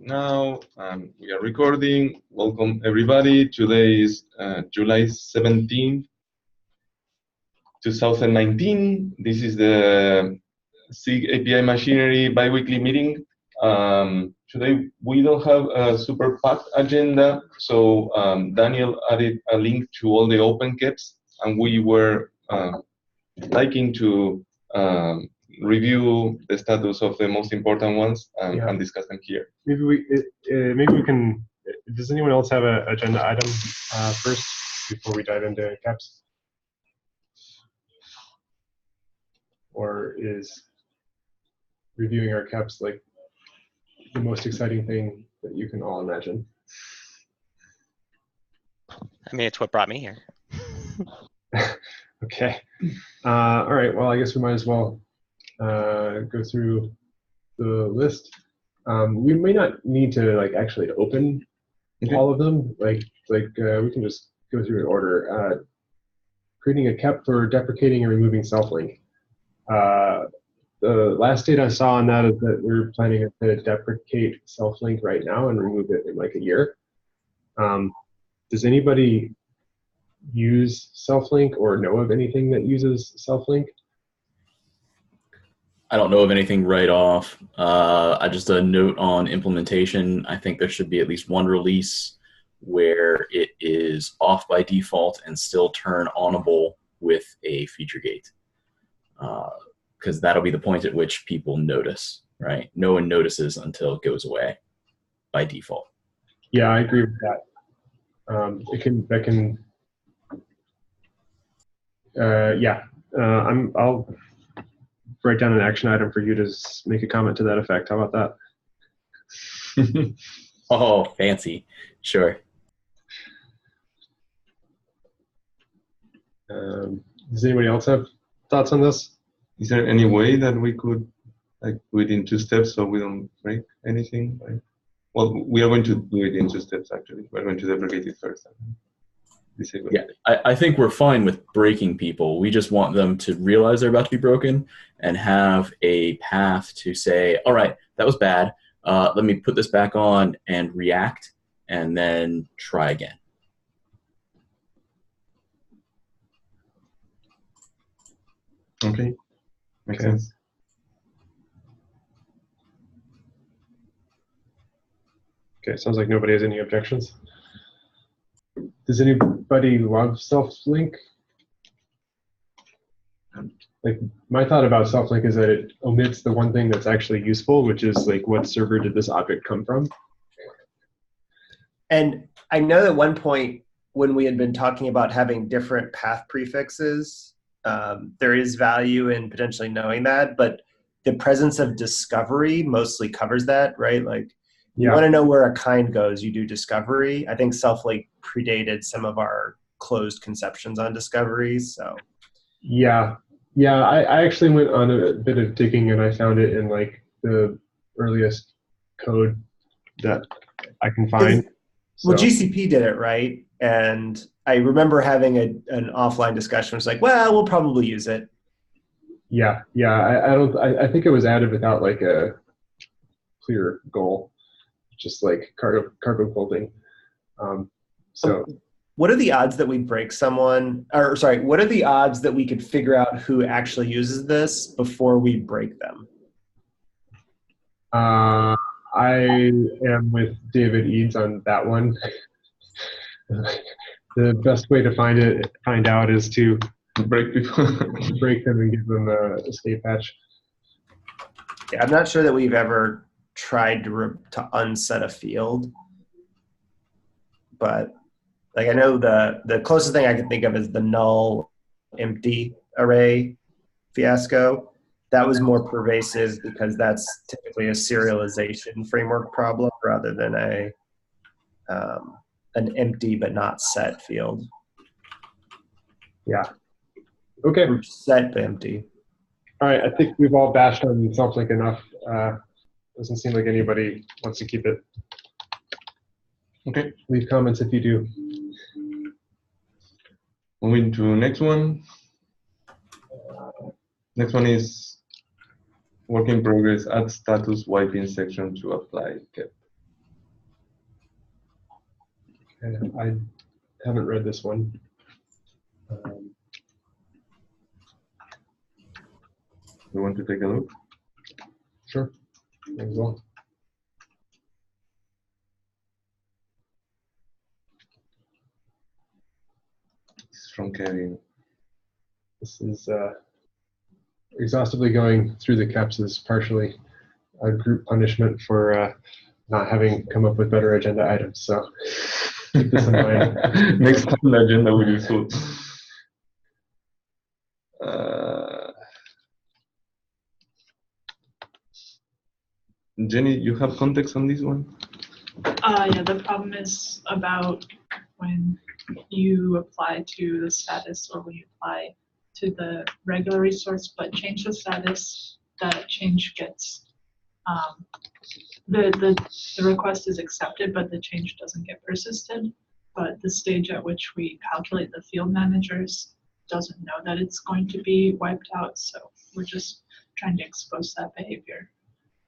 now, and we are recording. Welcome everybody. Today is July 17th, 2019. This is the SIG API Machinery bi-weekly meeting. Today we don't have a super packed agenda, so Daniel added a link to all the open caps, and we were liking to review the status of the most important ones and discuss them here. Maybe we can. Does anyone else have an agenda item first before we dive into caps? Or is reviewing our caps like the most exciting thing that you can all imagine? I mean, it's what brought me here. Okay. All right. Well, I guess we might as well go through the list. We may not need to actually open all of them. We can just go through in order. Creating a cap for deprecating and removing self-link. The last date I saw on that is that we're planning to deprecate self-link right now and remove it in like a year. Does anybody use self-link or know of anything that uses self-link? I don't know of anything right off. Just a note on implementation. I think there should be at least one release where it is off by default and still turn onable with a feature gate. Because that'll be the point at which people notice, right? No one notices until it goes away by default. Yeah, I agree with that. I'll write down an action item for you to make a comment to that effect. How about that? Oh, fancy. Sure. Does anybody else have thoughts on this? Is there any way that we could do it in 2 steps so we don't break anything? Well, we are going to do it in 2 steps, actually. We're going to deprecate it first. Yeah, I think we're fine with breaking people. We just want them to realize they're about to be broken and have a path to say, all right, that was bad. Let me put this back on and react and then try again. Okay. Makes sense. Okay, sounds like nobody has any objections. Does anybody love self-link? My thought about self-link is that it omits the one thing that's actually useful, which is what server did this object come from? And I know at one point when we had been talking about having different path prefixes, there is value in potentially knowing that, but the presence of discovery mostly covers that, right? You want to know where a kind goes, you do discovery. I think self-link predated some of our closed conceptions on discovery, so. Yeah, I actually went on a bit of digging and I found it in the earliest code that I can find. Well, GCP did it, right? And I remember having an offline discussion. It's well, we'll probably use it. Yeah. I think it was added without a clear goal. Just cargo bolting. So what are the odds that we break someone, or sorry, what are the odds that we could figure out who actually uses this before we break them? I am with David Eads on that one. The best way to find out is to break people, break them and give them a escape hatch. Yeah, I'm not sure that we've ever tried to unset a field, but I know the closest thing I can think of is the null empty array fiasco. That was more pervasive because that's typically a serialization framework problem rather than an empty but not set field. Yeah. Okay. Or set empty. All right. I think we've all bashed on self-link enough. Doesn't seem like anybody wants to keep it. Okay. Leave comments if you do. Moving to next one. Next one is work in progress. Add status wiping section to apply cap. Okay, I haven't read this one. You want to take a look? Sure, might as well. It's from Kevin. This is exhaustively going through the caps is partially a group punishment for not having come up with better agenda items. So keep this in mind. Next time the agenda will be full. Jenny, you have context on this one? Yeah, the problem is about when you apply to the status or when you apply to the regular resource but change the status, that change gets, the request is accepted but the change doesn't get persisted. But the stage at which we calculate the field managers doesn't know that it's going to be wiped out. So we're just trying to expose that behavior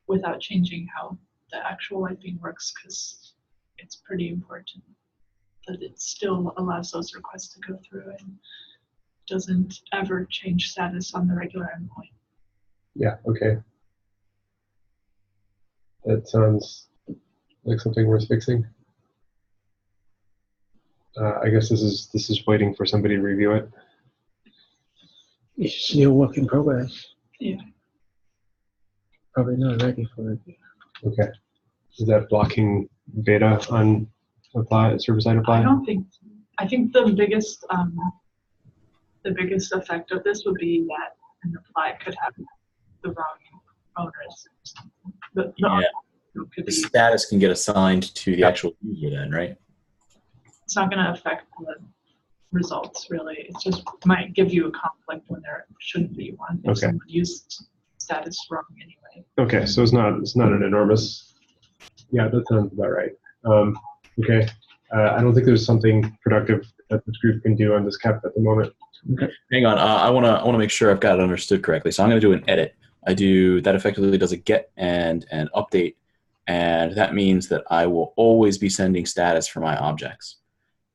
without changing how the actual wiping works, because it's pretty important that it still allows those requests to go through and doesn't ever change status on the regular endpoint. Yeah, okay. That sounds like something worth fixing. I guess this is waiting for somebody to review it. It's still work in progress. Yeah. Probably not ready for it. Okay. Is that blocking beta on apply server-side apply? I think the biggest effect of this would be that an apply could have the wrong owners. But Yeah. could The be, status can get assigned to the actual user then, right? it's not going to affect the results really. It just might give you a conflict when there shouldn't be one if Okay. someone used status wrong anyway. Okay, so it's not an enormous. Yeah, that sounds about right. Okay, I don't think there's something productive that this group can do on this cap at the moment. Okay. Hang on, I wanna make sure I've got it understood correctly. So I'm gonna do an edit. That effectively does a get and an update, and that means that I will always be sending status for my objects.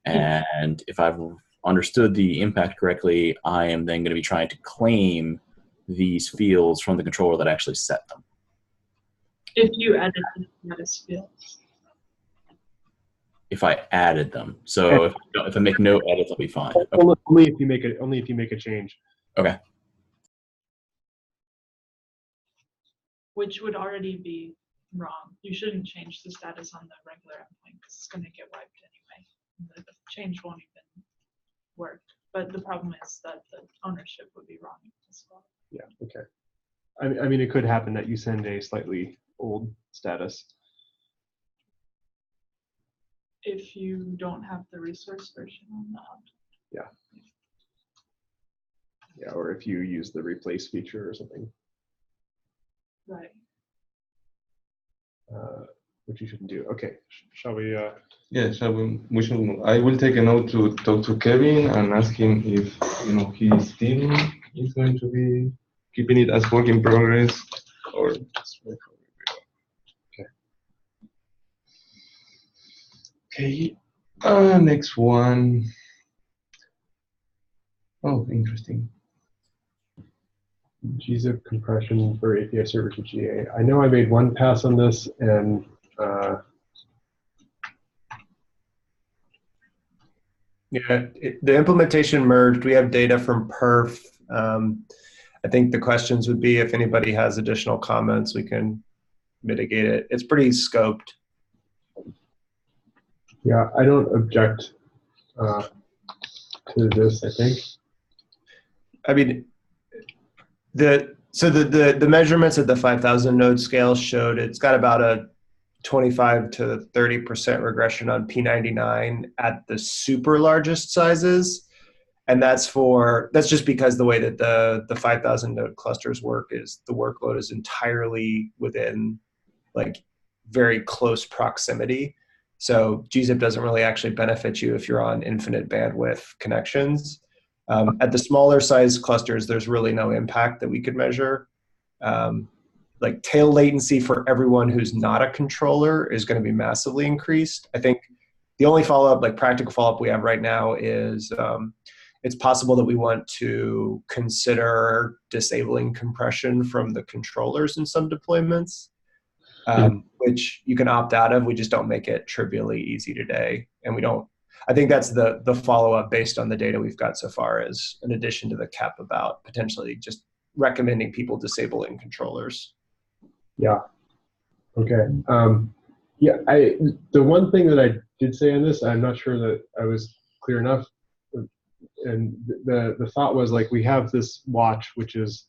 And if I've understood the impact correctly, I am then going to be trying to claim these fields from the controller that actually set them. If you edit the status fields. If I added them, so if I make no edits, I'll be fine. Okay. Only if you make a change. Okay. Which would already be wrong. You shouldn't change the status on the regular endpoint because it's going to get wiped anyway. The change won't even work. But the problem is that the ownership would be wrong as well. Yeah. Okay. I mean, it could happen that you send a slightly old status. If you don't have the resource version on the object. Yeah, or if you use the replace feature or something, Right. which you shouldn't do. Okay, shall we? Yeah, shall we should. I will take a note to talk to Kevin and ask him if his team is going to be keeping it as work in progress or just wait for review. Okay. Next one. Oh, interesting. GZIP compression for API server to GA. I know I made one pass on this, and Yeah, the implementation merged. We have data from perf. I think the questions would be if anybody has additional comments, we can mitigate it. It's pretty scoped. yeah, I don't object to this. I think. I mean, the measurements at the 5,000 node scale showed it's got about a 25 to 30% regression on P99 at the super largest sizes. And that's just because the way that the 5,000 node clusters work is the workload is entirely within like very close proximity. So GZIP doesn't really actually benefit you if you're on infinite bandwidth connections. At the smaller size clusters, there's really no impact that we could measure. Like tail latency for everyone who's not a controller is going to be massively increased. I think The only follow-up, like practical follow-up we have right now is it's possible that we want to consider disabling compression from the controllers in some deployments, which you can opt out of. We just don't make it trivially easy today. And we don't, I think that's the follow-up based on the data we've got so far, is in addition to the cap about potentially just recommending people disabling controllers. Yeah. Okay. Yeah. The one thing that I did say on this, I'm not sure that I was clear enough. And the thought was, like, we have this watch, which is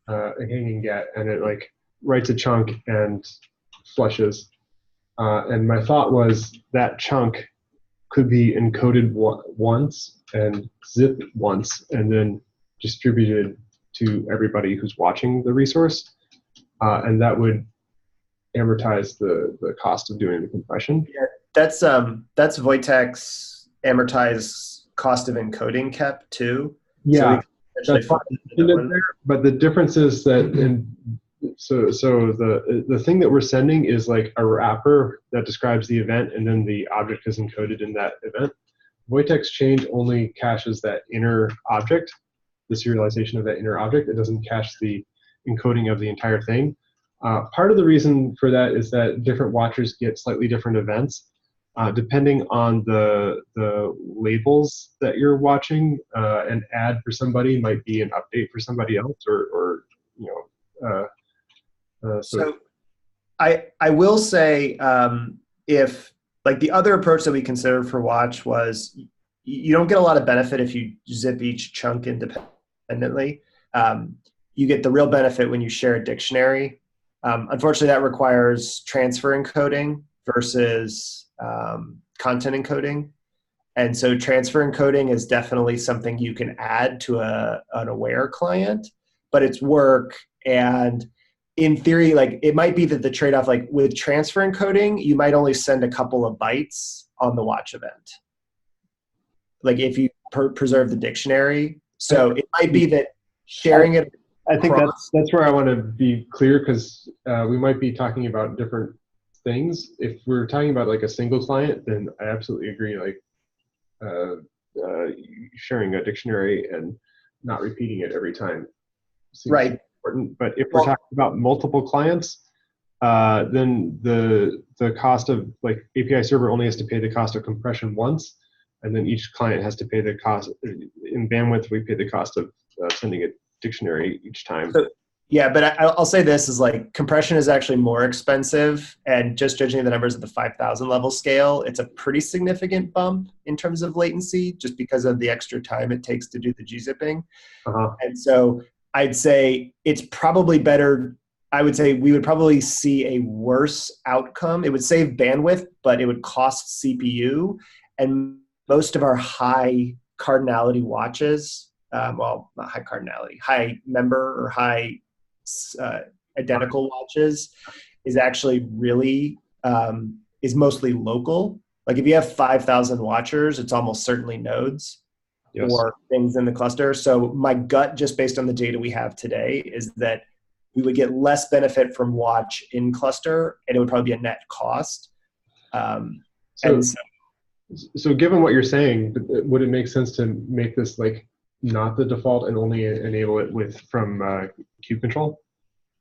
a hanging get, and it like writes a chunk and flushes. And my thought was that chunk could be encoded once and zipped once, and then distributed to everybody who's watching the resource, and that would amortize the cost of doing the compression. Yeah, that's Wojtek's amortized cost of encoding cap too. Yeah, so that's fine. But the difference is that the thing that we're sending is like a wrapper that describes the event, and then the object is encoded in that event. Wojtek's change only caches that inner object, the serialization of that inner object. It doesn't cache the encoding of the entire thing. Part of the reason for that is that different watchers get slightly different events. Depending on the labels that you're watching, an ad for somebody might be an update for somebody else, or so I will say, if like the other approach that we considered for watch was you don't get a lot of benefit if you zip each chunk independently. You get the real benefit when you share a dictionary. Unfortunately, that requires transfer encoding versus content encoding. And so transfer encoding is definitely something you can add to an aware client, but it's work. And in theory, like it might be that the trade-off, like with transfer encoding, you might only send a couple of bytes on the watch event. Like if you preserve the dictionary. So it might be that sharing it. I think that's where I want to be clear, because we might be talking about different things. If we're talking about like a single client, then I absolutely agree. Like sharing a dictionary and not repeating it every time seems right important. But if we're talking about multiple clients, then the cost of like API server only has to pay the cost of compression once, and then each client has to pay the cost in bandwidth. We pay the cost of sending a dictionary each time. So, yeah, but I'll say this is like compression is actually more expensive, and just judging the numbers at the 5,000 level scale, it's a pretty significant bump in terms of latency, just because of the extra time it takes to do the gzipping. And so I'd say it's probably better. I would say we would probably see a worse outcome. It would save bandwidth, but it would cost CPU. And most of our high cardinality watches, well, not high cardinality, high member or high identical watches is actually really is mostly local. Like if you have 5,000 watchers, it's almost certainly nodes or things in the cluster. So my gut, just based on the data we have today, is that we would get less benefit from watch in cluster, and it would probably be a net cost. So given what you're saying, would it make sense to make this like not the default and only enable it from kube control?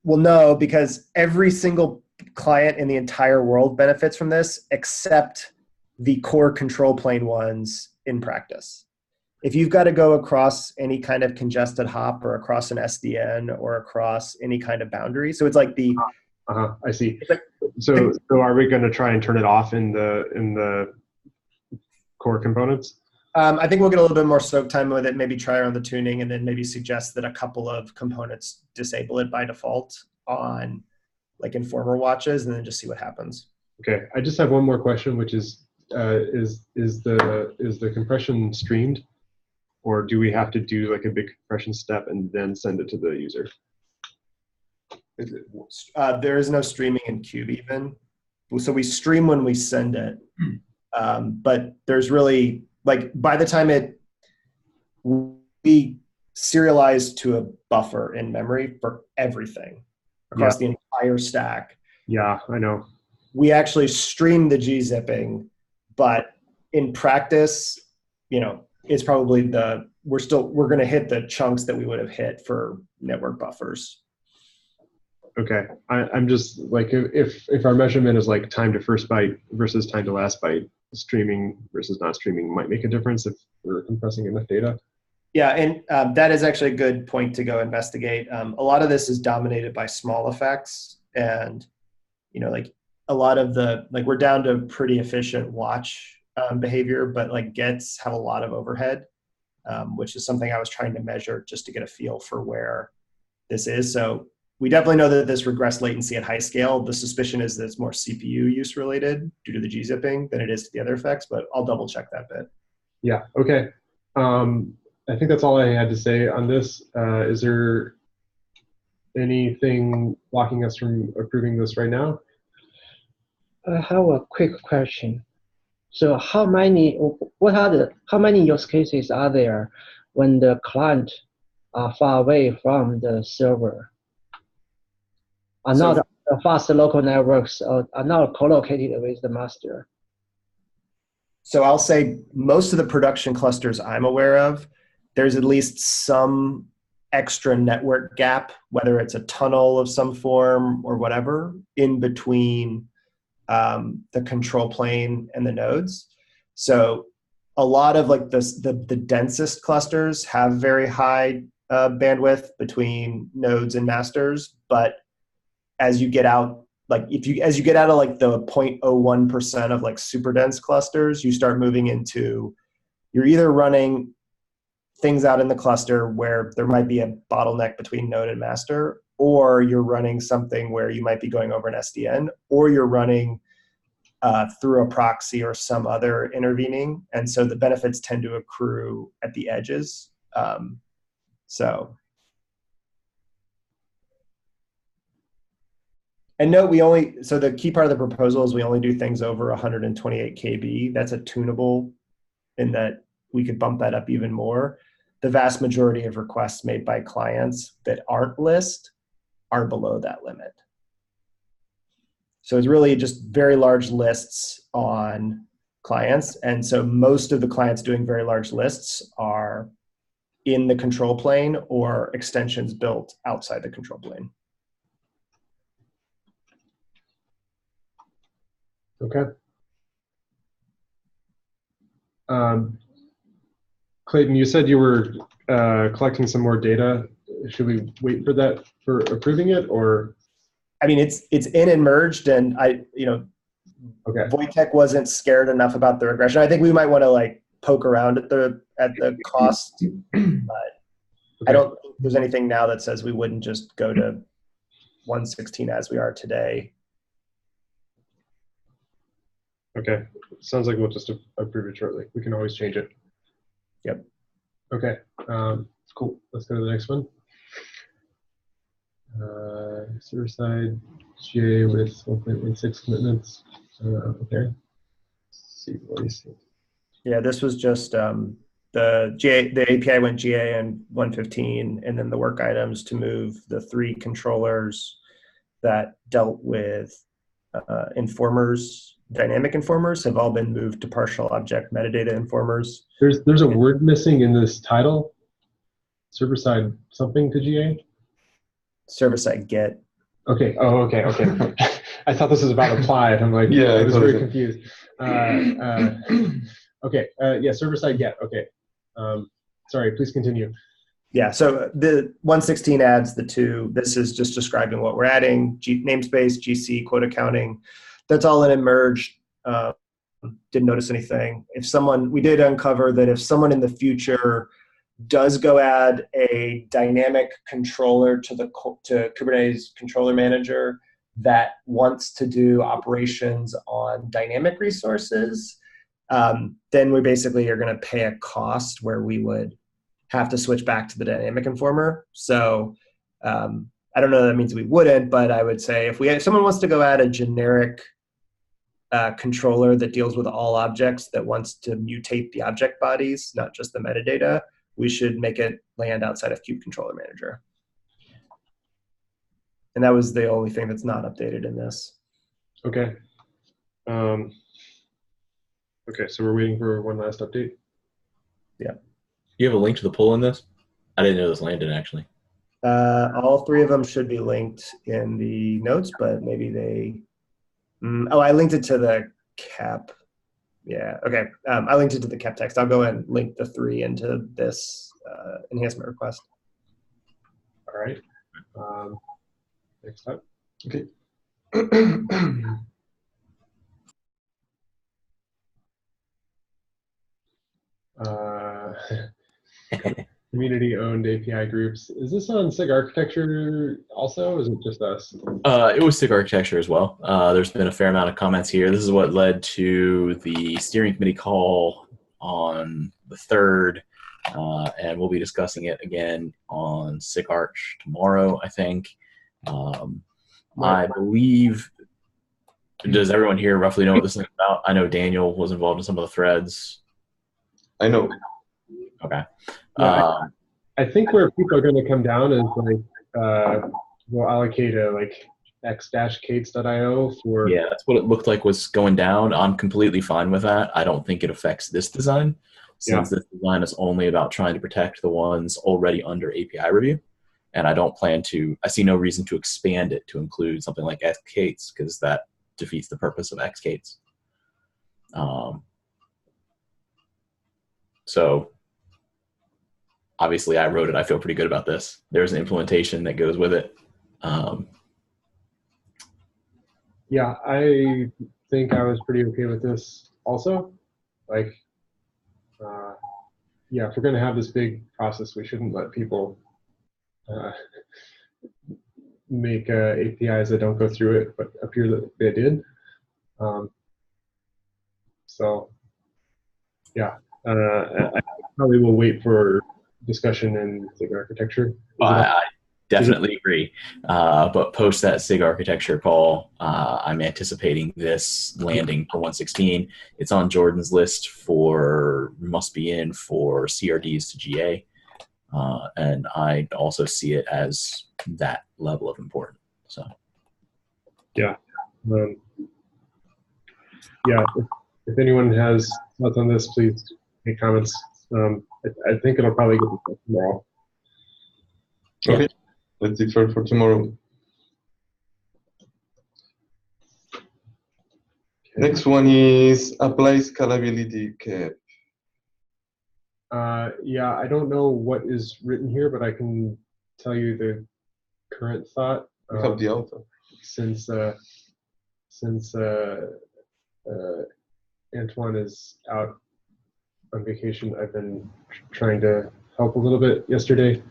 Well, no, because every single client in the entire world benefits from this, except the core control plane ones in practice. If you've got to go across any kind of congested hop or across an SDN or across any kind of boundary, so it's like the. I see. So are we going to try and turn it off in the core components? I think we'll get a little bit more soak time with it, maybe try around the tuning, and then maybe suggest that a couple of components disable it by default on like informer watches, and then just see what happens. Okay, I just have one more question, which is the compression streamed, or do we have to do like a big compression step and then send it to the user? There is no streaming in Kube even. So we stream when we send it, but there's really, like by the time it we serialized to a buffer in memory for everything across the entire stack. Yeah, I know. We actually stream the gzipping, but in practice, it's probably we're going to hit the chunks that we would have hit for network buffers. Okay, I'm just like, if our measurement is like time to first byte versus time to last byte, streaming versus not streaming might make a difference if we're compressing enough data. Yeah, and that is actually a good point to go investigate. A lot of this is dominated by small effects, and like a lot of we're down to pretty efficient watch behavior, but like gets have a lot of overhead, which is something I was trying to measure just to get a feel for where this is. So we definitely know that this regressed latency at high scale. The suspicion is that it's more CPU use related due to the gzipping than it is to the other effects, but I'll double check that bit. Yeah, okay. I think that's all I had to say on this. Is there anything blocking us from approving this right now? I have a quick question. So how many use cases are there when the client are far away from the server? Are not fast local networks or are not co-located with the master? So I'll say most of the production clusters I'm aware of, there's at least some extra network gap, whether it's a tunnel of some form or whatever, in between the control plane and the nodes. So a lot of like the densest clusters have very high bandwidth between nodes and masters, but as you get out, as you get out of like the 0.01% of like super dense clusters, you start moving into, you're either running things out in the cluster where there might be a bottleneck between node and master, or you're running something where you might be going over an SDN, or you're running through a proxy or some other intervening. And so the benefits tend to accrue at the edges. And note, so the key part of the proposal is we only do things over 128 KB. That's a tunable in that we could bump that up even more. The vast majority of requests made by clients that aren't list are below that limit. So it's really just very large lists on clients. And so most of the clients doing very large lists are in the control plane or extensions built outside the control plane. Okay. Clayton, you said you were collecting some more data. Should we wait for that for approving it, or? I mean, it's in and merged, and okay. Wojtek wasn't scared enough about the regression. I think we might want to like poke around at the cost, but okay. I don't think there's anything now that says we wouldn't just go to 116 as we are today. Okay, sounds like we'll just approve it shortly. We can always change it. Yep. Okay, cool. Let's go to the next one. Server side GA with 1.16 commitments. Okay. Let's see what you see. Yeah, this was just the API went GA in 115, and then the work items to move the 3 controllers that dealt with informers. Dynamic informers have all been moved to partial object metadata informers. There's a word missing in this title. Server side something to GA? Server side get. Okay. Oh, okay. I thought this was about applied. I'm like, yeah, I was very confused. Okay. Yeah, server side get. Okay. Sorry, please continue. Yeah, so the 116 adds the 2. This is just describing what we're adding, namespace, GC, quota counting. That's all in and merged. Didn't notice anything. We did uncover that if someone in the future does go add a dynamic controller to Kubernetes controller manager that wants to do operations on dynamic resources, then we basically are going to pay a cost where we would have to switch back to the dynamic informer. So I don't know that means we wouldn't, but I would say if someone wants to go add a generic controller that deals with all objects that wants to mutate the object bodies, not just the metadata, we should make it land outside of Kube Controller Manager. And that was the only thing that's not updated in this. Okay. Okay, so we're waiting for one last update. You have a link to the poll in this? I didn't know this landed actually. All three of them should be linked in the notes, but maybe they. Oh, I linked it to the CAP. Yeah. Okay. I linked it to the CAP text. I'll go and link the three into this enhancement request. All right. Next up. Okay. Community-owned API groups. Is this on SIG architecture also, or is it just us? It was SIG architecture as well. There's been a fair amount of comments here. This is what led to the steering committee call on the 3rd, and we'll be discussing it again on SIG Arch tomorrow, I think. I believe, does everyone here roughly know what this is about? I know Daniel was involved in some of the threads. I know. Okay. Yeah, I think where people are going to come down is like we'll allocate a like x-kates.io for. Yeah, that's what it looked like was going down. I'm completely fine with that. I don't think it affects this design, since this design is only about trying to protect the ones already under API review. And I don't plan to, I see no reason to expand it to include something like x-kates, because that defeats the purpose of x-kates. So obviously I wrote it. I feel pretty good about this. There's an implementation that goes with it. Yeah, I think I was pretty okay with this also. Like, yeah, if we're going to have this big process, we shouldn't let people make APIs that don't go through it, but appear that they did. So, yeah, I probably will wait for discussion in SIG architecture. I definitely agree. But post that SIG architecture call, I'm anticipating this landing for 116. It's on Jordan's list for, must be in for CRDs to GA. And I also see it as that level of importance. So, yeah. Yeah, if anyone has thoughts on this, please make comments. I think it'll probably get discussed tomorrow. Okay, let's defer for tomorrow. Next one is apply scalability cap. Yeah, I don't know what is written here, but I can tell you the current thought. We have the author. Since Antoine is out on vacation, I've been trying to help a little bit yesterday.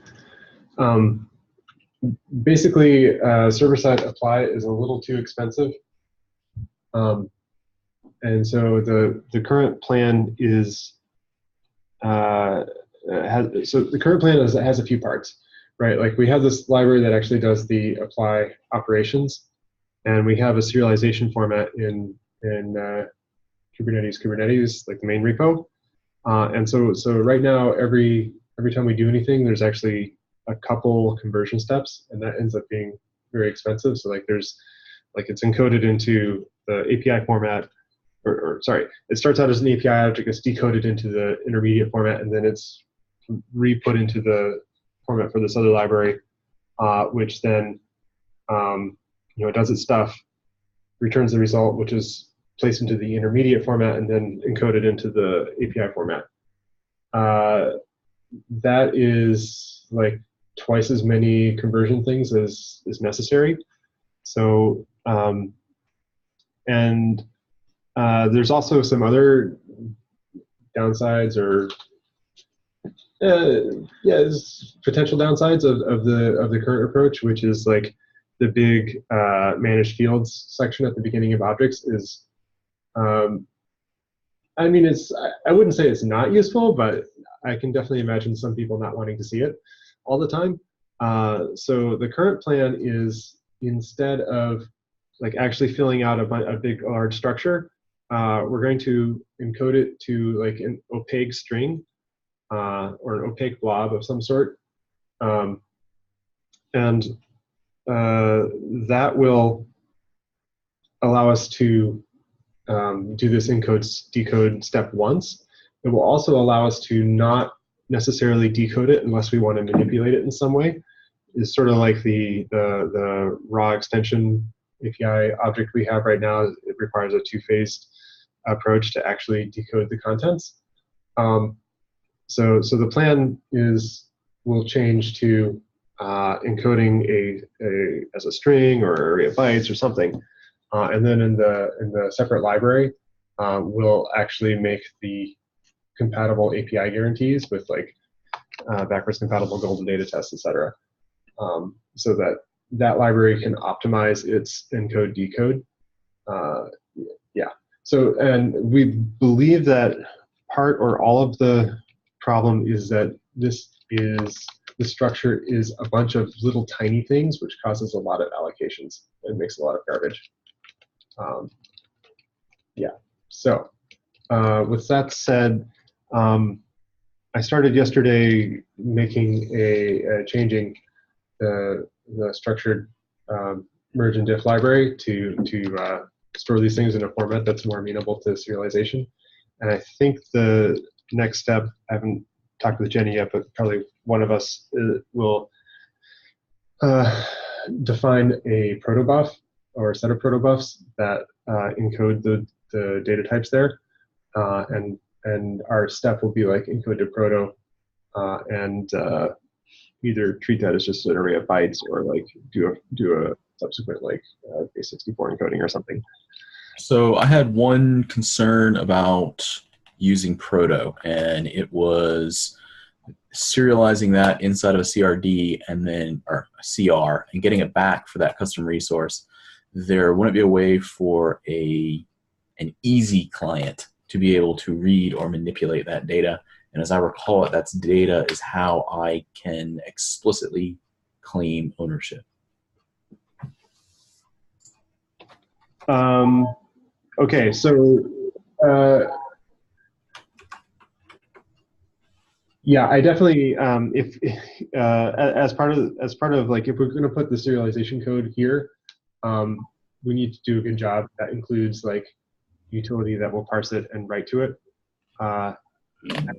Basically, server-side apply is a little too expensive. And so the current plan is, so the current plan has a few parts, right? Like we have this library that actually does the apply operations, and we have a serialization format in Kubernetes, like the main repo. And so right now, every time we do anything, there's actually a couple conversion steps, and that ends up being very expensive. So like it's encoded into the API format, or sorry, it starts out as an API object, gets decoded into the intermediate format, and then it's re-put into the format for this other library, which then it does its stuff, returns the result, which is placed into the intermediate format and then encoded into the API format. That is like twice as many conversion things as is necessary. So, there's also some other downsides, or potential downsides of the current approach, which is like the big managed fields section at the beginning of objects is. I mean, I wouldn't say it's not useful, but I can definitely imagine some people not wanting to see it all the time. So the current plan is, instead of like actually filling out a large structure, we're going to encode it to like an opaque string or an opaque blob of some sort. And that will allow us to do this encode decode step once. It will also allow us to not necessarily decode it unless we want to manipulate it in some way. It's sort of like the raw extension API object we have right now. It requires a two-phased approach to actually decode the contents. So the plan is we'll change to encoding as a string or array of bytes or something, and then in the separate library, we'll actually make the compatible API guarantees with like backwards compatible golden data tests, etc. So that library can optimize its encode decode. Yeah. So, and we believe that part or all of the problem is that the structure is a bunch of little tiny things, which causes a lot of allocations and makes a lot of garbage. Yeah. So, with that said, I started yesterday changing the structured merge and diff library to store these things in a format that's more amenable to serialization. And I think the next step, I haven't talked with Jenny yet, but probably one of us will define a protobuf or a set of protobufs that encode the data types there. And our step will be like encode to proto and either treat that as just an array of bytes or like do a subsequent like base 64 encoding or something. So I had one concern about using proto, and it was serializing that inside of a CRD and then, or a CR, and getting it back for that custom resource. There wouldn't be a way for an easy client to be able to read or manipulate that data. And as I recall it, that's data is how I can explicitly claim ownership. Okay, so yeah, I definitely as part of like if we're going to put the serialization code here, we need to do a good job. That includes like utility that will parse it and write to it.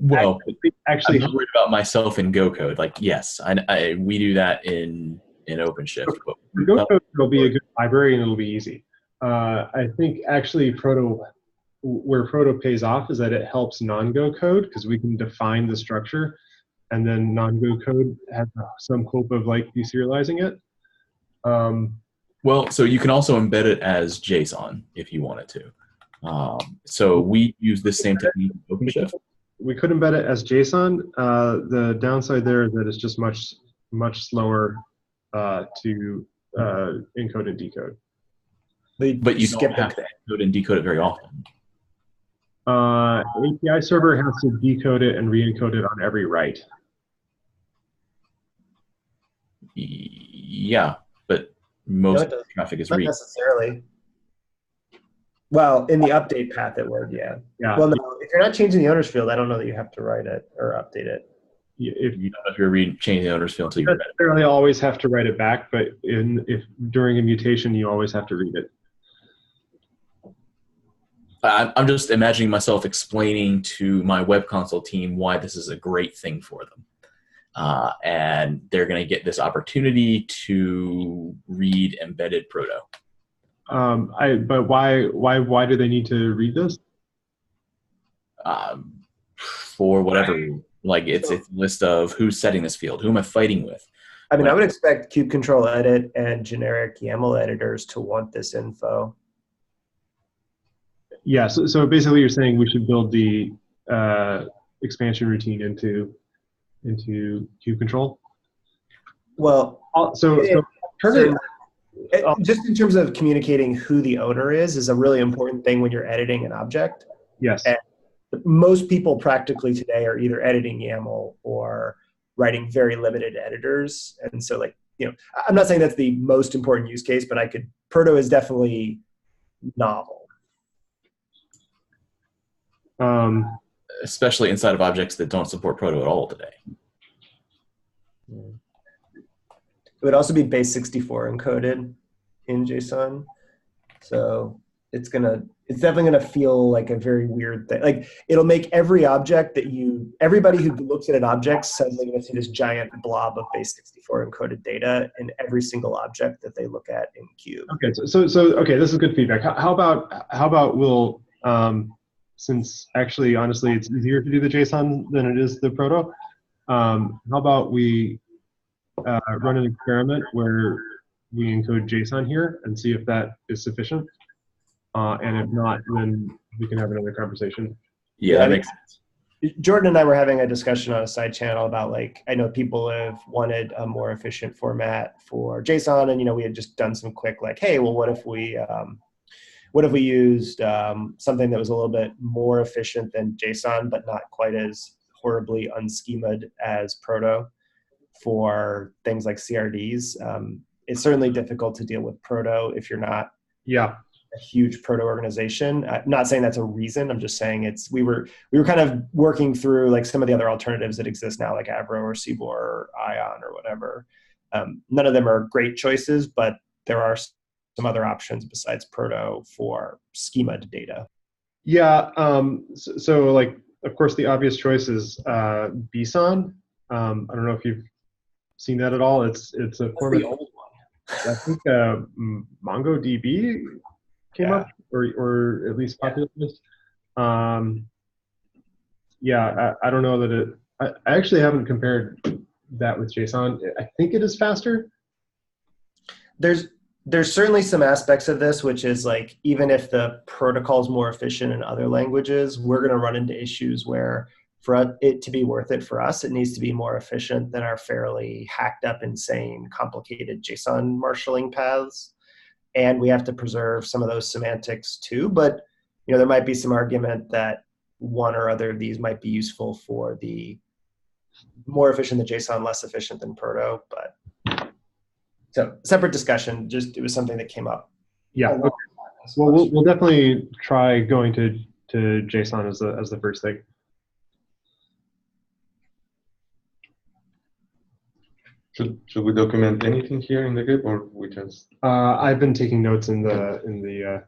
Well, actually, I'm not worried about myself in Go code. Like, yes, we do that in OpenShift. But Go code will be a good library and it'll be easy. I think actually where proto pays off is that it helps non-Go code because we can define the structure, and then non-Go code has some hope of like deserializing it. Well, so you can also embed it as JSON if you wanted to. So we use the same technique in OpenShift. We could embed it as JSON. The downside there is that it's just much slower to encode and decode. But you don't have to encode and decode it very often. API server has to decode it and re-encode it on every write. Yeah, but most traffic is not read. Necessarily. Well, in the update path it would, yeah. Yeah. Well, no, if you're not changing the owner's field, I don't know that you have to write it or update it. If you don't know if you're changing the owner's field until you're ready. You necessarily always have to write it back, but if during a mutation, you always have to read it. I'm just imagining myself explaining to my web console team why this is a great thing for them. And they're going to get this opportunity to read embedded proto. But why do they need to read this? For whatever, like it's a list of who's setting this field, who am I fighting with. I mean, I would expect kube control edit and generic YAML editors to want this info. Yeah, so basically you're saying we should build the expansion routine into kube control? Well, just in terms of communicating who the owner is a really important thing when you're editing an object. Yes. And most people practically today are either editing YAML or writing very limited editors. And so like, I'm not saying that's the most important use case, but proto is definitely novel. Especially inside of objects that don't support proto at all today. It would also be base 64 encoded in JSON. So it's going to it's definitely going to feel like a very weird thing. Like it'll make every object that everybody who looks at an object suddenly going to see this giant blob of base64 encoded data in every single object that they look at in Cube. Okay, so okay, this is good feedback. How about we'll since actually honestly it's easier to do the JSON than it is the proto. How about we run an experiment where we encode JSON here and see if that is sufficient. And if not, then we can have another conversation. Yeah, that makes sense. Jordan and I were having a discussion on a side channel about like, I know people have wanted a more efficient format for JSON, and we had just done some quick like, hey, well, what if we used something that was a little bit more efficient than JSON, but not quite as horribly unschema'd as Proto for things like CRDs. It's certainly difficult to deal with Proto if you're not a huge Proto organization. I'm not saying that's a reason. I'm just saying we were kind of working through like some of the other alternatives that exist now, like Avro or Cbor or Ion or whatever. None of them are great choices, but there are some other options besides Proto for schema'd data. Yeah. So like, of course, the obvious choice is BSON. I don't know if you've seen that at all. It's a format. The old one. I think MongoDB came up, or at least popularized. Yeah, I don't know that I actually haven't compared that with JSON. I think it is faster. There's certainly some aspects of this, which is like, even if the protocol is more efficient in other languages, we're going to run into issues where for it to be worth it for us, it needs to be more efficient than our fairly hacked up, insane, complicated JSON marshalling paths. And we have to preserve some of those semantics too. But there might be some argument that one or other of these might be useful for the more efficient than JSON, less efficient than Proto. But so separate discussion. Just it was something that came up. Yeah. Okay. Well, we'll definitely try going to JSON as the first thing. Should we document anything here in the git, or we just? I've been taking notes in the.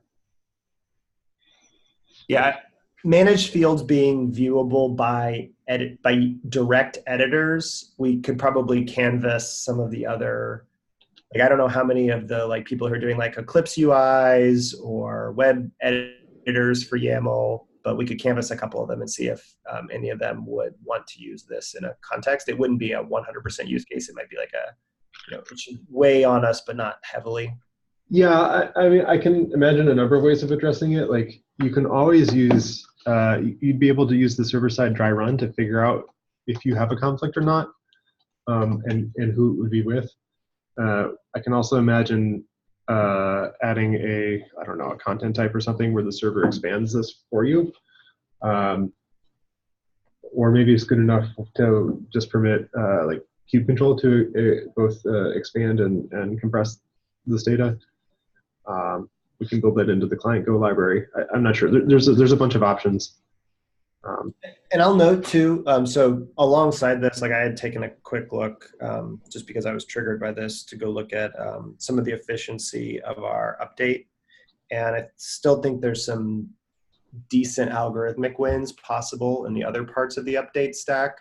Yeah, managed fields being viewable by direct editors. We could probably canvas some of the other. Like I don't know how many of the like people who are doing like Eclipse UIs or web editors for YAML, but we could canvas a couple of them and see if any of them would want to use this in a context. It wouldn't be a 100% use case. It might be like it should weigh on us, but not heavily. Yeah, I mean, I can imagine a number of ways of addressing it. Like you can always use, you'd be able to use the server-side dry run to figure out if you have a conflict or not, and who it would be with. I can also imagine adding a content type or something where the server expands this for you. Or maybe it's good enough to just permit like kube control to both expand and compress this data. We can build that into the client Go library. I'm not sure. There's a bunch of options. And I'll note too, so alongside this, like I had taken a quick look, just because I was triggered by this, to go look at some of the efficiency of our update. And I still think there's some decent algorithmic wins possible in the other parts of the update stack.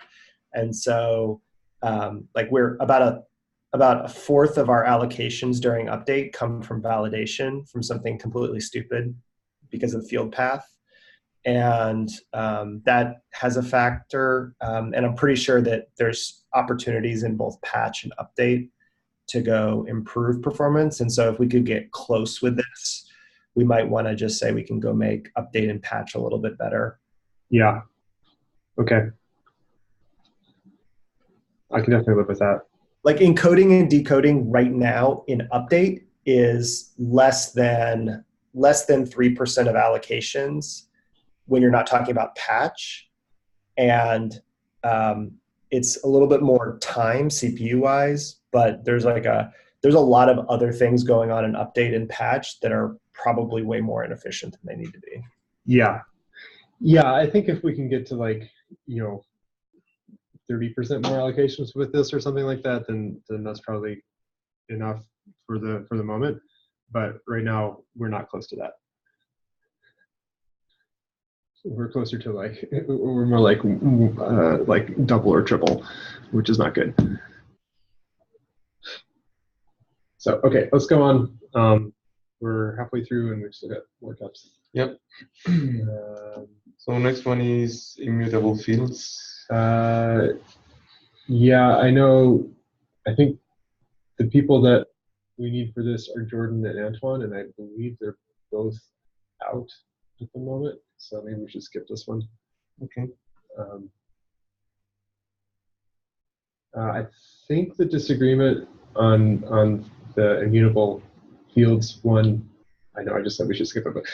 And so like we're about a fourth of our allocations during update come from validation from something completely stupid because of field path. And that has a factor. And I'm pretty sure that there's opportunities in both patch and update to go improve performance. And so if we could get close with this, we might want to just say we can go make update and patch a little bit better. Yeah. Okay. I can definitely live with that. Like encoding and decoding right now in update is less than 3% of allocations when you're not talking about patch. And it's a little bit more time CPU wise, but there's a lot of other things going on in update and patch that are probably way more inefficient than they need to be. Yeah. Yeah, I think if we can get to 30% more allocations with this or something like that, then that's probably enough for the moment. But right now we're not close to that. we're closer to we're more like double or triple, which is not good. So okay, let's go on. We're halfway through and we've still got more cups. Yep. So next one is immutable fields. Yeah, I know. I think the people that we need for this are Jordan and Antoine, and I believe they're both out at the moment. So maybe we should skip this one. Okay. I think the disagreement on the immutable fields one. I know I just said we should skip it, but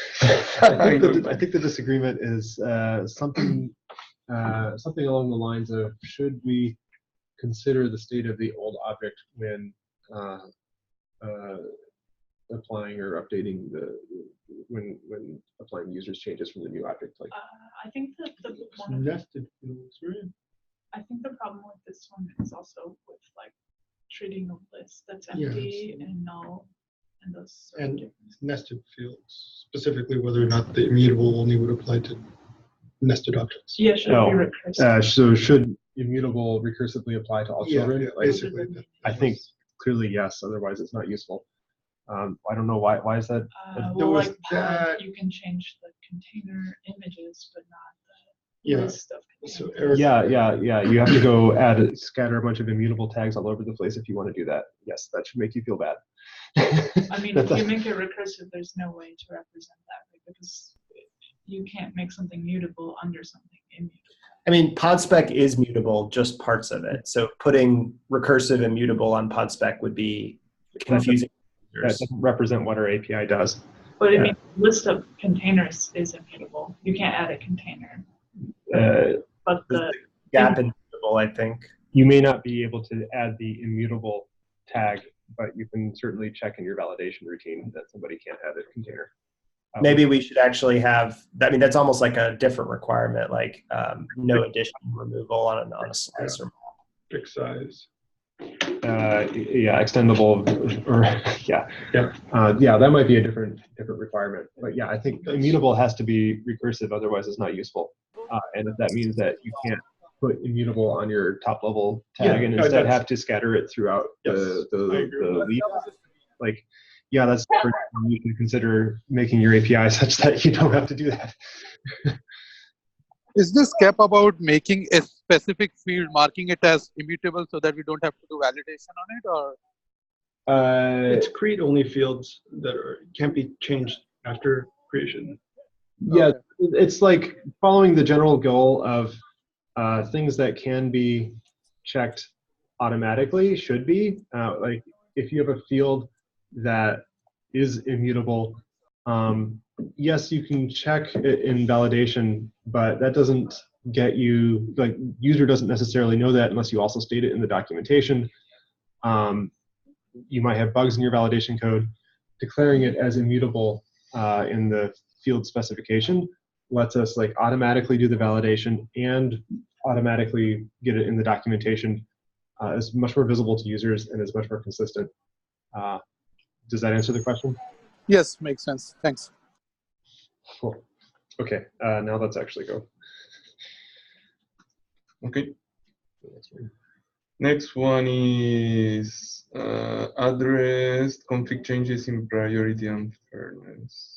I think the disagreement is something along the lines of, should we consider the state of the old object when applying or updating when applying users changes from the new object? Like I think that nested fields, right? I think the problem with this one is also with like treating a list that's empty and null and those. And nested fields, specifically whether or not the immutable only would apply to nested objects. Yeah, should be recursive. So should immutable recursively apply to all children? Yeah, Like, basically. I think clearly yes. Otherwise, it's not useful. I don't know why. Why is that? Well, was like that- you can change the container images, but not the Yeah. list of So containers. Eric, Yeah. You have to go scatter a bunch of immutable tags all over the place if you want to do that. Yes, that should make you feel bad. I mean, if you make it recursive, there's no way to represent that, right? Because you can't make something mutable under something immutable. I mean, podspec is mutable, just parts of it. So putting recursive and mutable on podspec would be confusing. That doesn't represent what our API does. But I mean, list of containers is immutable. You can't add a container. But the Gap in mutable, I think. You may not be able to add the immutable tag, but you can certainly check in your validation routine that somebody can't add a container. Maybe we should actually have, I mean, that's almost like a different requirement, like no addition removal on a slice or fixed size. Yeah, extendable, or yeah, that might be a different requirement. But yeah, I think immutable has to be recursive, otherwise it's not useful. And if that means that you can't put immutable on your top level tag and instead have to scatter it throughout the leaf, like, yeah, that's you can consider making your API such that you don't have to do that. Is this cap about making a specific field, marking it as immutable so that we don't have to do validation on it, or? It's create only fields that can't be changed after creation. Yeah, it's like following the general goal of things that can be checked automatically should be. Like if you have a field that is immutable, yes, you can check it in validation, but that doesn't get you, like, user doesn't necessarily know that unless you also state it in the documentation. You might have bugs in your validation code. Declaring it as immutable in the field specification lets us like automatically do the validation and automatically get it in the documentation. Is much more visible to users and is much more consistent. Does that answer the question? Yes, makes sense. Thanks. Cool. Okay, now let's actually go. Okay. Next one is address config changes in priority and fairness.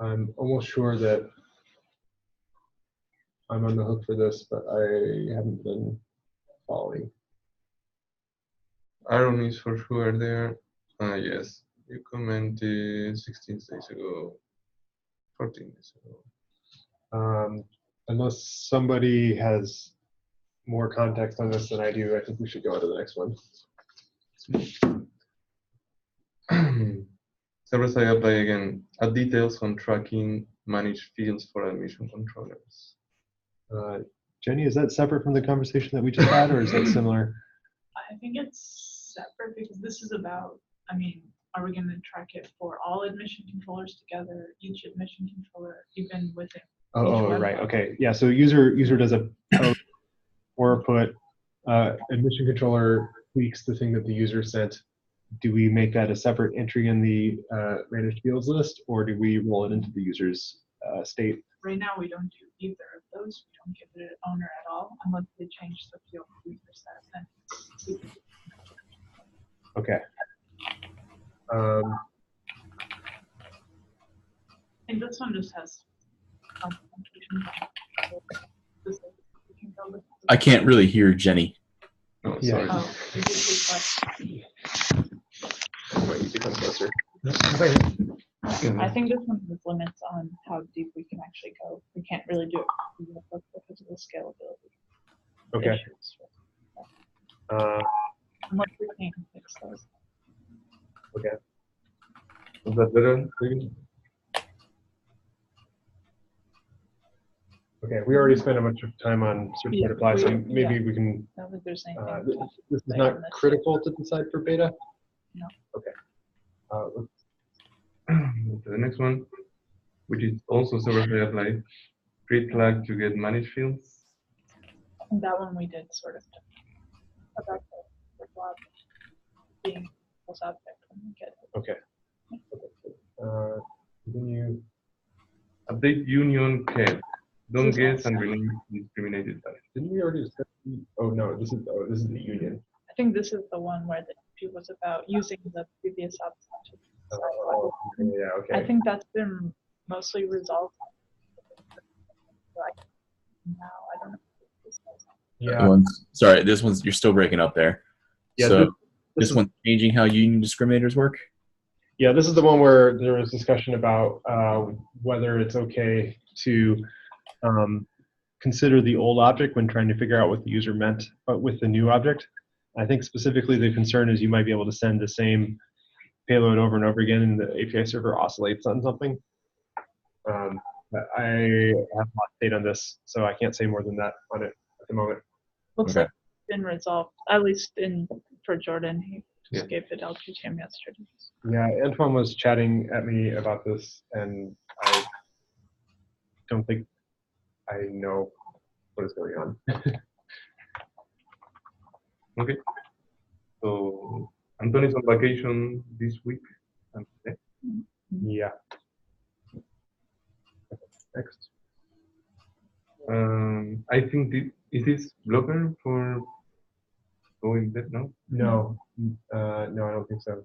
I'm almost sure that I'm on the hook for this, but I haven't been following. Aaron is for sure there. Yes, you commented 16 days ago, 14 days ago. Unless somebody has more context on this than I do, I think we should go on to the next one. Server-side apply again. Add details on tracking managed fields for admission controllers. Jenny, is that separate from the conversation that we just had, or is that similar? I think it's separate because this is about, I mean, are we going to track it for all admission controllers together, each admission controller, even within? Oh, right. Okay. Yeah. So user does a post or put admission controller tweaks the thing that the user sent do we make that a separate entry in the managed fields list, or do we roll it into the user's state? Right now, we don't do either of those. We don't give it an owner at all unless they change the field user set. Okay. And this one just has documentation. I can't really hear Jenny. Oh, Yeah. sorry. Oh, it is Wait, you become closer. I think this one has limits on how deep we can actually go. We can't really do it because of the scalability Okay. issues. Unless we can fix those. Okay. Is that better? Okay, we already spent a bunch of time on certified apply, so maybe we can. I don't think there's anything. This is not critical to decide for beta? No. Okay. Let's To the next one, which is also server-side apply. Create flag to get managed fields. And that one we did sort of about the blob being was object when we get it. okay. Continue. Update union care. Don't guess and remain discriminated by. Didn't we already discuss? Oh no, this is the union. I think this is the one where the issue was about using the previous object. Oh, yeah, okay. I think that's been mostly resolved. Like now, I don't know. Yeah. Sorry, this one's, you're still breaking up there. Yeah, So this this one's changing how union discriminators work? Yeah, this is the one where there was discussion about whether it's okay to consider the old object when trying to figure out what the user meant with the new object. I think specifically the concern is you might be able to send the same payload over and over again and the API server oscillates on something. But I have lost data on this, so I can't say more than that on it at the moment. Looks Okay. like it's been resolved, at least for Jordan. He just Yeah. gave it LGTM yesterday. Yeah, Antoine was chatting at me about this, and I don't think I know what is going on. Okay. So Anthony's on vacation this week. And next. Yeah. Next. I think is this blocker for going there now? No, no, I don't think so.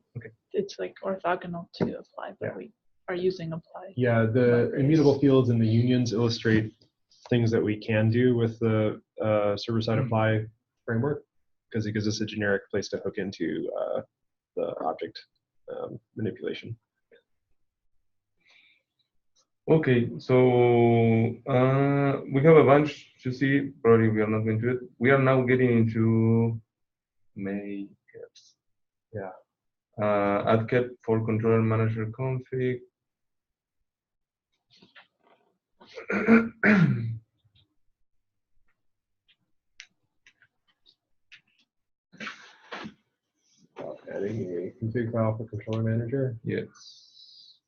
It's like orthogonal to apply, but Yeah. we are using apply. Yeah, the immutable fields and the unions illustrate things that we can do with the server-side apply framework, because it gives us a generic place to hook into the object manipulation. Okay, so we have a bunch to see. Probably we are not going to it. We are now getting into makers. Yeah. Add cat for controller manager config. Adding a config file for controller manager. Yes.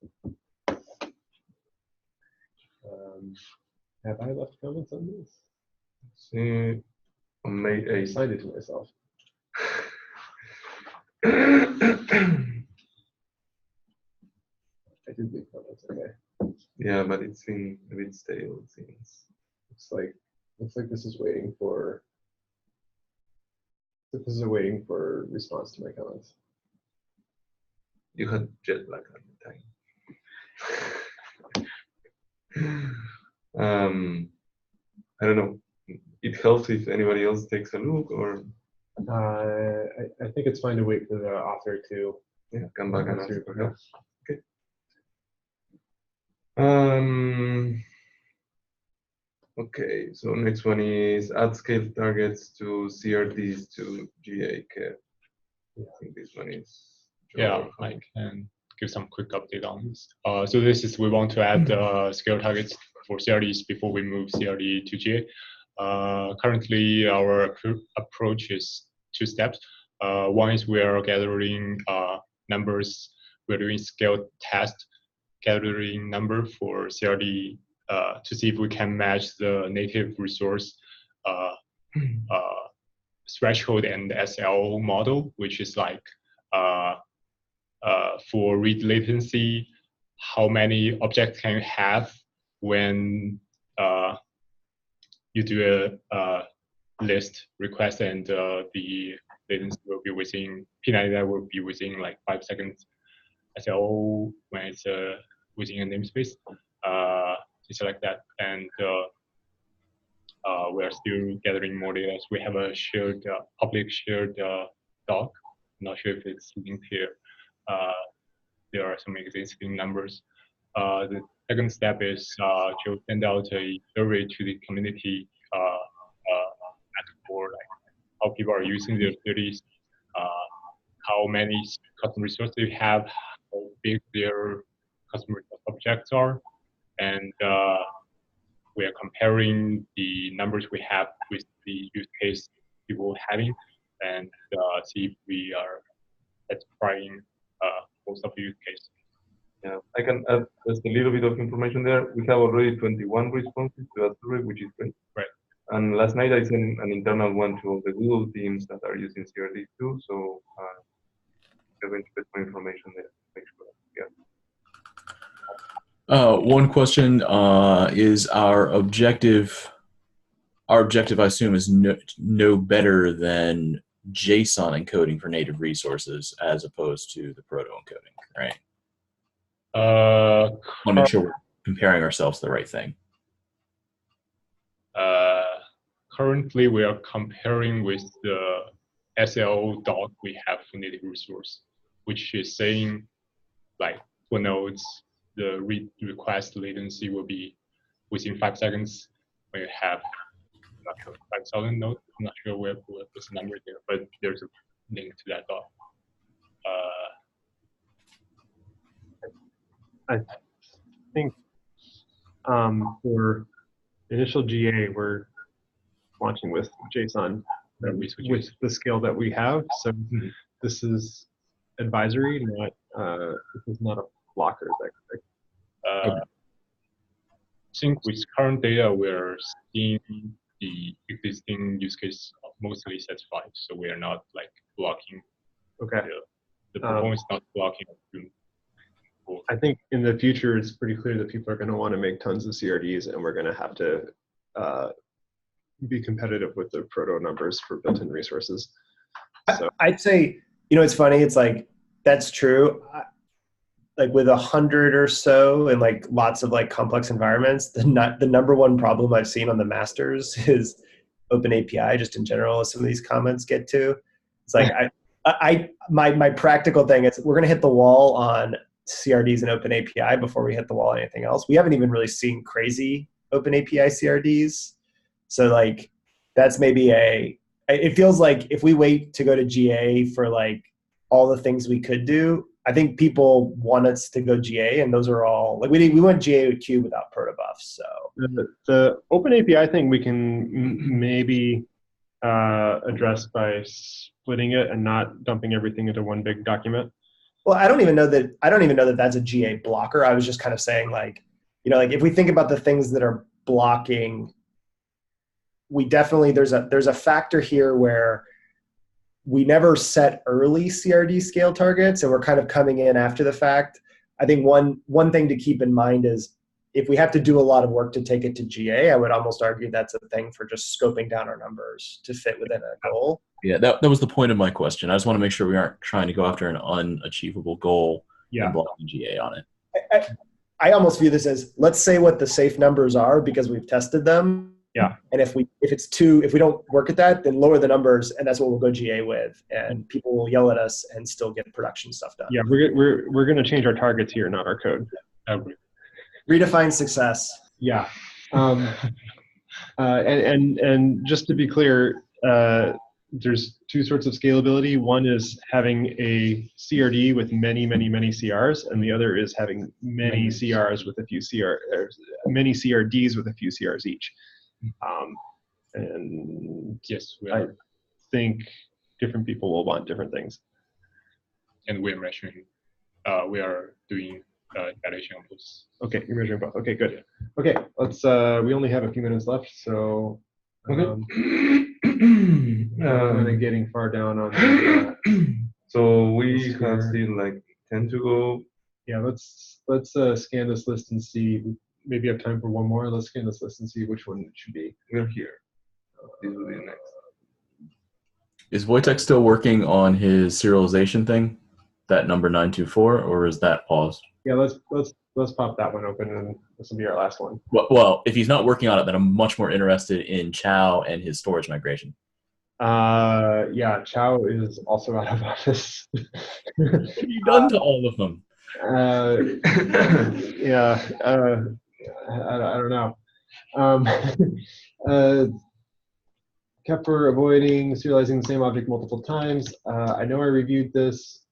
Have I left comments on this? See, on May I 8th. signed it to myself. I did leave comments. Okay. Yeah, but it's been a bit stale since. Looks like this is waiting for. This is waiting for response to my comments. You had jet lag at the time. I don't know. It helps if anybody else takes a look, or I think it's fine to wait for the author to. yeah, come back and ask Sure. for help. Okay. Okay, so next one is add scale targets to CRDs to GA care. I think this one is. Yeah, I can give some quick update on this. So this is, we want to add scale targets for CRDs before we move CRD to GA. Currently, our approach is two steps. One is we are gathering numbers. We're doing scale test, gathering number for CRD to see if we can match the native resource threshold and SL model, which is like for read latency, how many objects can you have when you do a list request, and the latency will be within P99 will be within like 5 seconds. SLO when it's within a namespace, things like that. And we are still gathering more data. So we have a shared, public shared doc. I'm not sure if it's linked here. There are some existing numbers. The second step is to send out a survey to the community, ask for like how people are using their cities, how many custom resources they have, how big their customer objects are, and we are comparing the numbers we have with the use case people having, and see if we are satisfying most of the use case. Yeah, I can add just a little bit of information there. We have already 21 responses to that survey, which is great. Right. And last night I sent an internal one to all the Google teams that are using CRD too. So you're going to get more information there. Make sure. Yeah. One question is our objective. Our objective, I assume, is no better than JSON encoding for native resources as opposed to the proto encoding, right? I want to make sure we're comparing ourselves to the right thing. Currently, we are comparing with the SLO doc we have for native resource, which is saying, like, for nodes, the read request latency will be within 5 seconds when you have 5,000 nodes. I'm not sure what's the number there, but there's a link to that doc. I think for initial GA, we're launching with JSON with the scale that we have. So this is advisory, not this is not a blocker. I think with current data, we're seeing the existing use case mostly satisfied. So we are not like blocking. Okay. The performance not blocking. I think in the future, it's pretty clear that people are going to want to make tons of CRDs, and we're going to have to be competitive with the proto numbers for built-in resources. So I'd say, it's funny. It's like, that's true. Like with 100 or so and like lots of like complex environments, the number one problem I've seen on the masters is Open API, just in general, as some of these comments get to. It's like, my practical thing is we're going to hit the wall on CRDs and Open API before we hit the wall on anything else. We haven't even really seen crazy Open API CRDs. So like, that's maybe it feels like if we wait to go to GA for like all the things we could do, I think people want us to go GA, and those are all, like we went GA with Cube without protobufs, so. The Open API thing we can maybe address by splitting it and not dumping everything into one big document. Well, I don't even know that that's a GA blocker. I was just kind of saying like, like if we think about the things that are blocking, we definitely, there's a factor here where we never set early CRD scale targets, and we're kind of coming in after the fact. I think one thing to keep in mind is if we have to do a lot of work to take it to GA, I would almost argue that's a thing for just scoping down our numbers to fit within a goal. Yeah, that was the point of my question. I just want to make sure we aren't trying to go after an unachievable goal and blocking GA on it. I almost view this as, let's say what the safe numbers are because we've tested them. Yeah. And if we don't work at that, then lower the numbers, and that's what we'll go GA with, and people will yell at us and still get production stuff done. Yeah, we're going to change our targets here, not our code. Redefine success. Yeah. And just to be clear, there's two sorts of scalability. One is having a CRD with many CRs, and the other is having many CRs with a few many CRDs with a few CRs each. And yes, I think different people will want different things. And we're measuring. We are doing evaluation of those. Okay, you're measuring both. Okay, good. Okay, let's. We only have a few minutes left, so. Okay. Kind of getting far down on. So we have still like tend to go. Yeah, let's scan this list and see. Maybe have time for one more. Let's scan this list and see which one it should be. We're here. This will be next. Is Wojtek still working on his serialization thing, that number 924, or is that paused? Yeah, let's pop that one open, and this will be our last one. Well, if he's not working on it, then I'm much more interested in Chow and his storage migration. Yeah, Chow is also out of office. What have you done to all of them? Yeah, I don't know. Kept for avoiding serializing the same object multiple times. I know I reviewed this.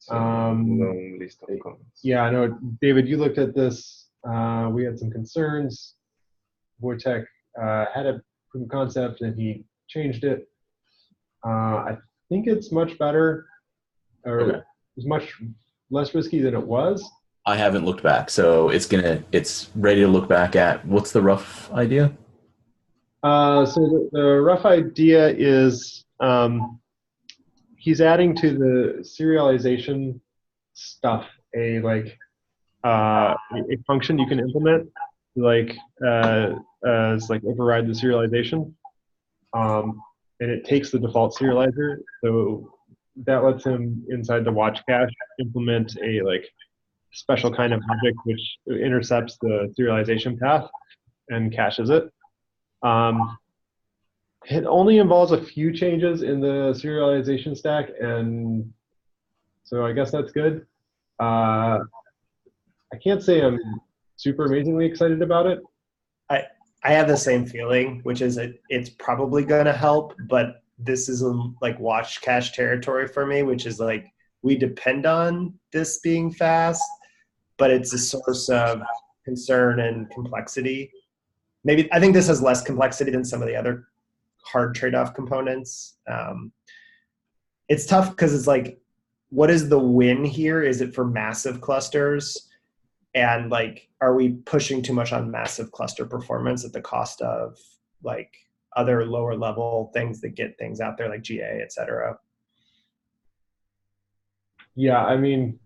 Long list of comments. Yeah, I know, David, you looked at this. We had some concerns. Wojtek had a proof of concept and he changed it. I think it's much better, or Okay. it's much less risky than it was. I haven't looked back, so it's ready to look back at. What's the rough idea? So the rough idea is he's adding to the serialization stuff a function you can implement, as override the serialization, and it takes the default serializer. So that lets him inside the watch cache implement a special kind of object which intercepts the serialization path and caches it. It only involves a few changes in the serialization stack, and so I guess that's good. I can't say I'm super amazingly excited about it. I have the same feeling, which is it's probably going to help, but this is watch cache territory for me, which is we depend on this being fast, but it's a source of concern and complexity. Maybe I think this has less complexity than some of the other hard trade-off components. It's tough because it's what is the win here? Is it for massive clusters? And are we pushing too much on massive cluster performance at the cost of other lower level things that get things out there like GA, et cetera? Yeah, I mean,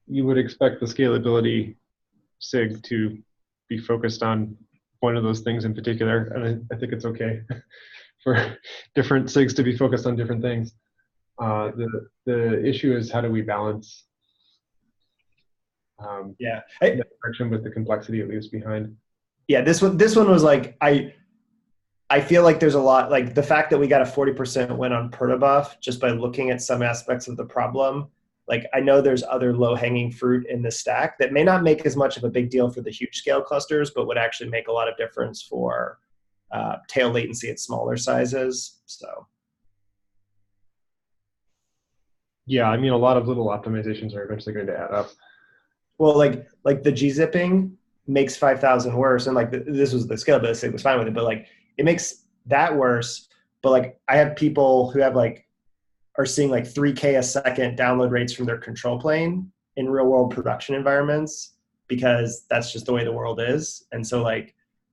you would expect the scalability SIG to be focused on one of those things in particular, and I think it's okay for different SIGs to be focused on different things. The issue is, how do we balance that direction with the complexity it leaves behind? Yeah, this one was I feel like there's a lot, the fact that we got a 40% win on protobuf just by looking at some aspects of the problem. I know there's other low-hanging fruit in the stack that may not make as much of a big deal for the huge scale clusters, but would actually make a lot of difference for tail latency at smaller sizes. So. Yeah, I mean, a lot of little optimizations are eventually going to add up. Well, like the gzipping makes 5,000 worse, and this was the scalability, it was fine with it, but it makes that worse. But I have people who have are seeing 3K a second download rates from their control plane in real world production environments, because that's just the way the world is. And so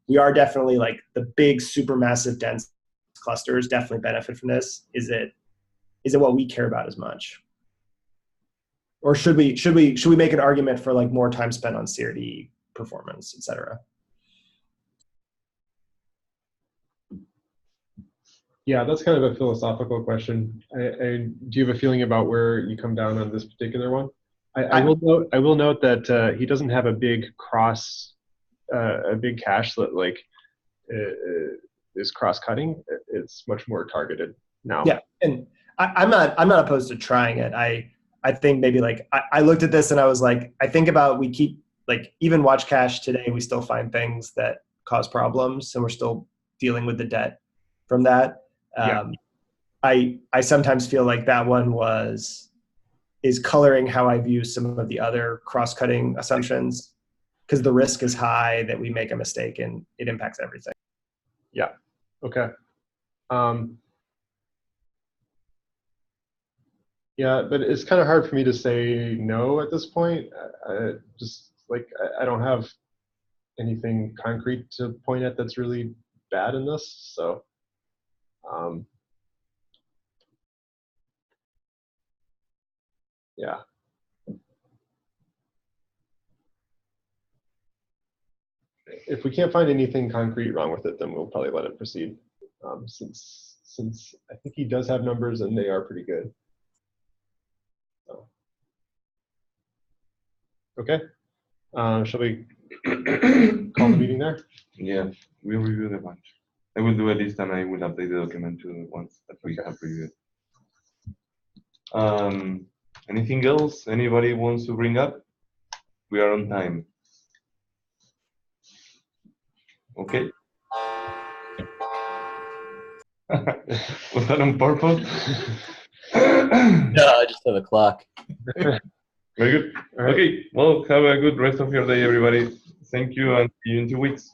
we are definitely the big supermassive dense clusters definitely benefit from this. Is it what we care about as much? Or should we make an argument for more time spent on CRD performance, et cetera? Yeah, that's kind of a philosophical question. Do you have a feeling about where you come down on this particular one? I will note that he doesn't have a big cache that is cross-cutting. It's much more targeted now. Yeah, and I'm not opposed to trying it. I think maybe I looked at this and I was I think about, we keep even watch cache today, we still find things that cause problems, and we're still dealing with the debt from that. I sometimes feel that one is coloring how I view some of the other cross-cutting assumptions, because the risk is high that we make a mistake and it impacts everything. Yeah. Okay. Yeah, but it's kind of hard for me to say no at this point. I don't have anything concrete to point at that's really bad in this. So, yeah. if we can't find anything concrete wrong with it, then we'll probably let it proceed. Since I think he does have numbers and they are pretty good. So. Okay. Shall we call the meeting there? Yeah, we'll review the bunch. I will do a list and I will update the document to the ones that we have reviewed. Anything else anybody wants to bring up? We are on time. Okay. Was that on purpose? No, I just have a clock. Very good. Right. Okay, well, have a good rest of your day, everybody. Thank you, and see you in 2 weeks.